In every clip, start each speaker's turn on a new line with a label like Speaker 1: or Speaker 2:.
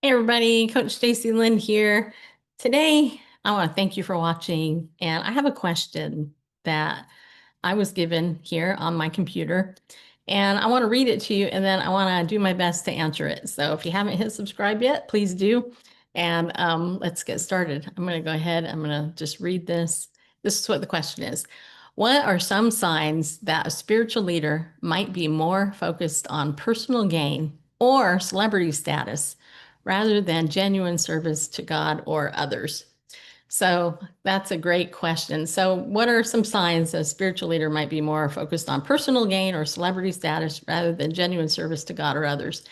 Speaker 1: Hey everybody, Coach Stacy Lynn here. Today, I want to thank you for watching, and I have a question that I was given here on my computer, and I want to read it to you, and then I want to do my best to answer it. So if you haven't hit subscribe yet, please do, and let's get started. I'm going to go ahead, I'm going to just read this. This is what the question is. What are some signs that a spiritual leader might be more focused on personal gain or celebrity status rather than genuine service to God or others? So that's a great question. So, what are some signs a spiritual leader might be more focused on personal gain or celebrity status rather than genuine service to God or others?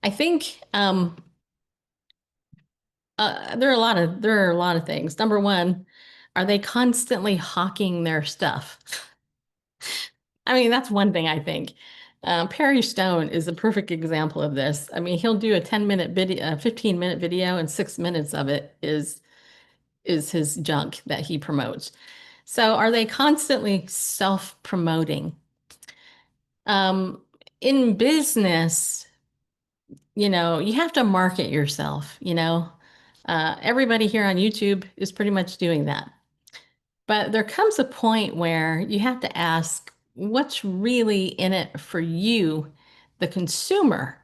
Speaker 1: I think there are a lot of things. Number one, are they constantly hawking their stuff? I mean, that's one thing I think. Perry Stone is a perfect example of this. I mean, he'll do a 10-minute video, a 15-minute video, and 6 minutes of it is his junk that he promotes. So are they constantly self-promoting? Um, in business, you have to market yourself. Everybody here on YouTube is pretty much doing that. But there comes a point where you have to ask, what's really in it for you, the consumer,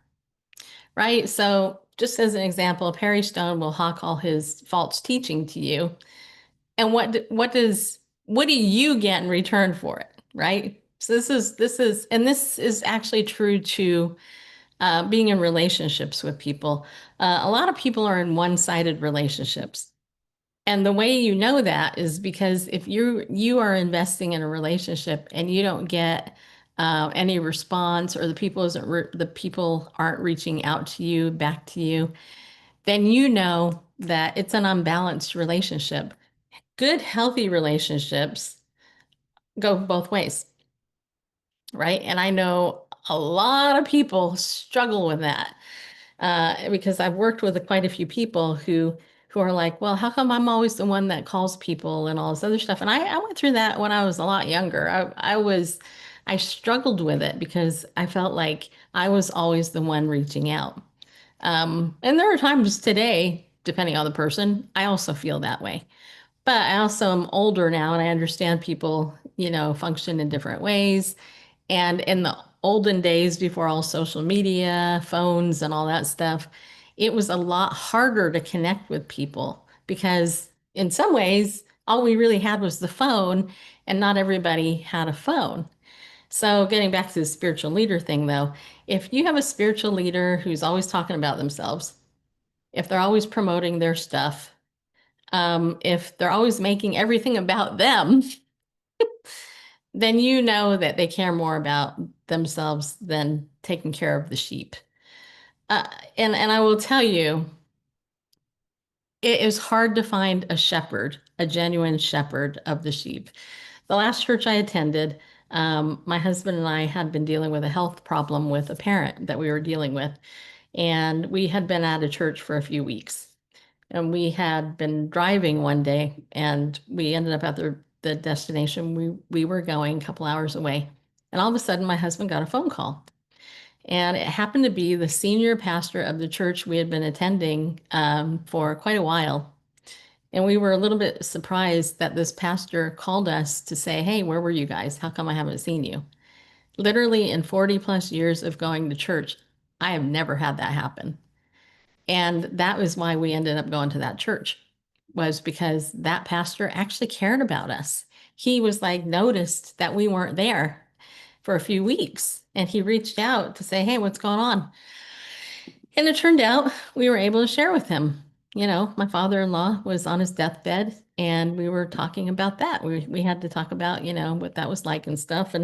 Speaker 1: right? So just as an example, Perry Stone will hawk all his false teaching to you. And what do you get in return for it, right? So this is actually true to being in relationships with people. A lot of people are in one-sided relationships. And the way you know that is because if you are investing in a relationship and you don't get any response, or the people aren't reaching out to you, back to you, then you know that it's an unbalanced relationship. Good, healthy relationships go both ways, right? And I know a lot of people struggle with that because I've worked with quite a few people who are like, well, how come I'm always the one that calls people and all this other stuff? And I went through that when I was a lot younger. I struggled with it because I felt like I was always the one reaching out. And there are times today, depending on the person, I also feel that way. But I also am older now and I understand people, function in different ways. And in the olden days, before all social media, phones, and all that stuff, it was a lot harder to connect with people because, in some ways, all we really had was the phone, and not everybody had a phone. So, getting back to the spiritual leader thing, though, if you have a spiritual leader who's always talking about themselves, if they're always promoting their stuff, if they're always making everything about them, then you know that they care more about themselves than taking care of the sheep. Uh, and I will tell you, it is hard to find a shepherd, a genuine shepherd of the sheep. The last church I attended, my husband and I had been dealing with a health problem with a parent that we were dealing with, and we had been out of church for a few weeks. And we had been driving one day, and we ended up at the destination we were going a couple hours away. And all of a sudden, my husband got a phone call. And it happened to be the senior pastor of the church we had been attending for quite a while. And we were a little bit surprised that this pastor called us to say, hey, where were you guys? How come I haven't seen you? Literally, in 40 plus years of going to church, I have never had that happen. And that was why we ended up going to that church, was because that pastor actually cared about us. He was like, noticed that we weren't there for a few weeks, and he reached out to say, hey, what's going on? And it turned out we were able to share with him. My father-in-law was on his deathbed, and we were talking about that. We had to talk about, what that was like and stuff.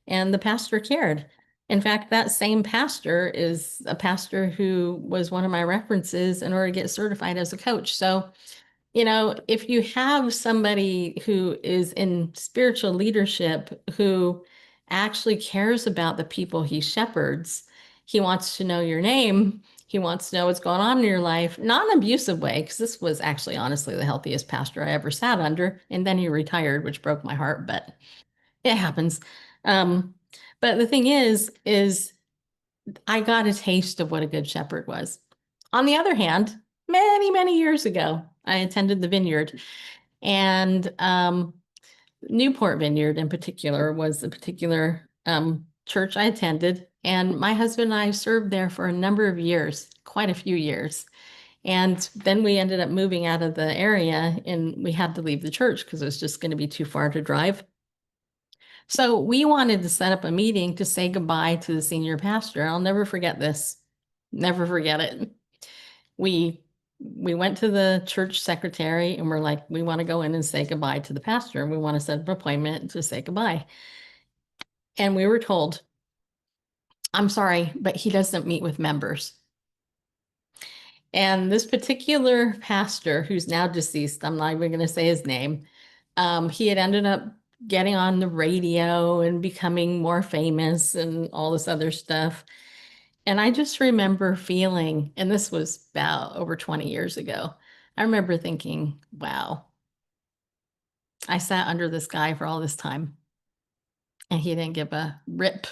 Speaker 1: And the pastor cared. In fact, that same pastor is a pastor who was one of my references in order to get certified as a coach. So, if you have somebody who is in spiritual leadership who actually cares about the people he shepherds, he wants to know your name. He wants to know what's going on in your life, not in an abusive way, because this was actually, honestly, the healthiest pastor I ever sat under. And then he retired, which broke my heart, but it happens. Um, but the thing is I got a taste of what a good shepherd was. On the other hand, many, many years ago, I attended the vineyard, and Newport Vineyard in particular was the particular church I attended. And my husband and I served there for a number of years, quite a few years. And then we ended up moving out of the area and we had to leave the church because it was just going to be too far to drive. So we wanted to set up a meeting to say goodbye to the senior pastor. I'll never forget this. Never forget it. We went to the church secretary and we're like, we want to go in and say goodbye to the pastor. And we want to set up an appointment to say goodbye. And we were told, I'm sorry, but he doesn't meet with members. And this particular pastor, who's now deceased, I'm not even going to say his name, he had ended up getting on the radio and becoming more famous and all this other stuff. And I just remember feeling, and this was about over 20 years ago, I remember thinking, wow, I sat under this guy for all this time and he didn't give a rip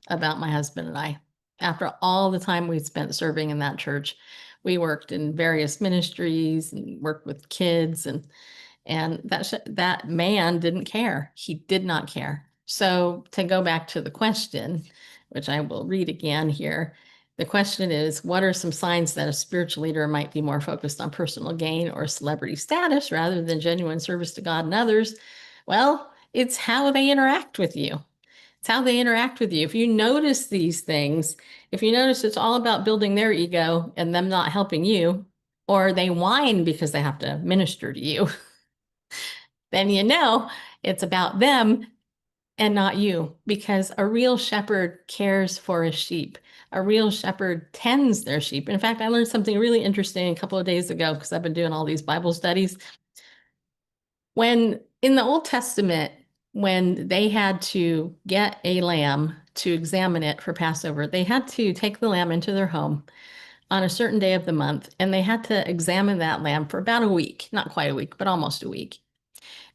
Speaker 1: about my husband and I. After all the time we spent serving in that church, we worked in various ministries and worked with kids, and that man didn't care. He did not care. So to go back to the question, which I will read again here, the question is, what are some signs that a spiritual leader might be more focused on personal gain or celebrity status rather than genuine service to God and others? Well, it's how they interact with you. It's how they interact with you. If you notice these things, if you notice it's all about building their ego and them not helping you, or they whine because they have to minister to you, then you know it's about them and not you, because a real shepherd cares for his sheep. A real shepherd tends their sheep. In fact, I learned something really interesting a couple of days ago because I've been doing all these Bible studies. When in the Old Testament, when they had to get a lamb to examine it for Passover, they had to take the lamb into their home on a certain day of the month, and they had to examine that lamb for about a week, not quite a week, but almost a week.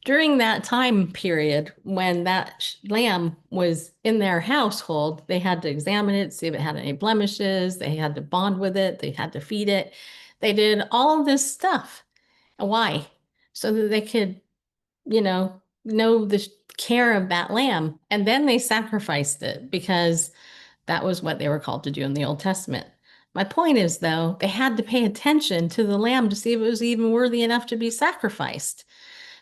Speaker 1: During that time period, when that lamb was in their household, they had to examine it, see if it had any blemishes, they had to bond with it, they had to feed it. They did all this stuff. Why? So that they could know the care of that lamb. And then they sacrificed it because that was what they were called to do in the Old Testament. My point is, though, they had to pay attention to the lamb to see if it was even worthy enough to be sacrificed.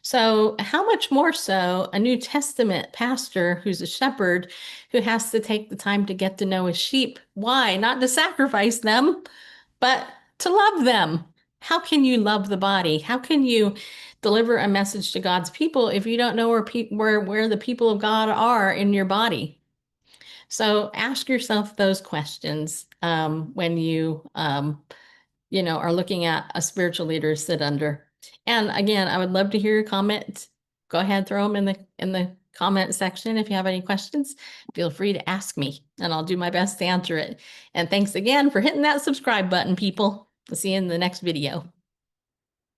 Speaker 1: So how much more so a New Testament pastor who's a shepherd who has to take the time to get to know his sheep? Why? Not to sacrifice them, but to love them. How can you love the body? How can you deliver a message to God's people if you don't know where the people of God are in your body? So ask yourself those questions when you are looking at a spiritual leader to sit under. And again, I would love to hear your comments. Go ahead, throw them in the comment section. If you have any questions, feel free to ask me and I'll do my best to answer it. And thanks again for hitting that subscribe button, people. I'll see you in the next video.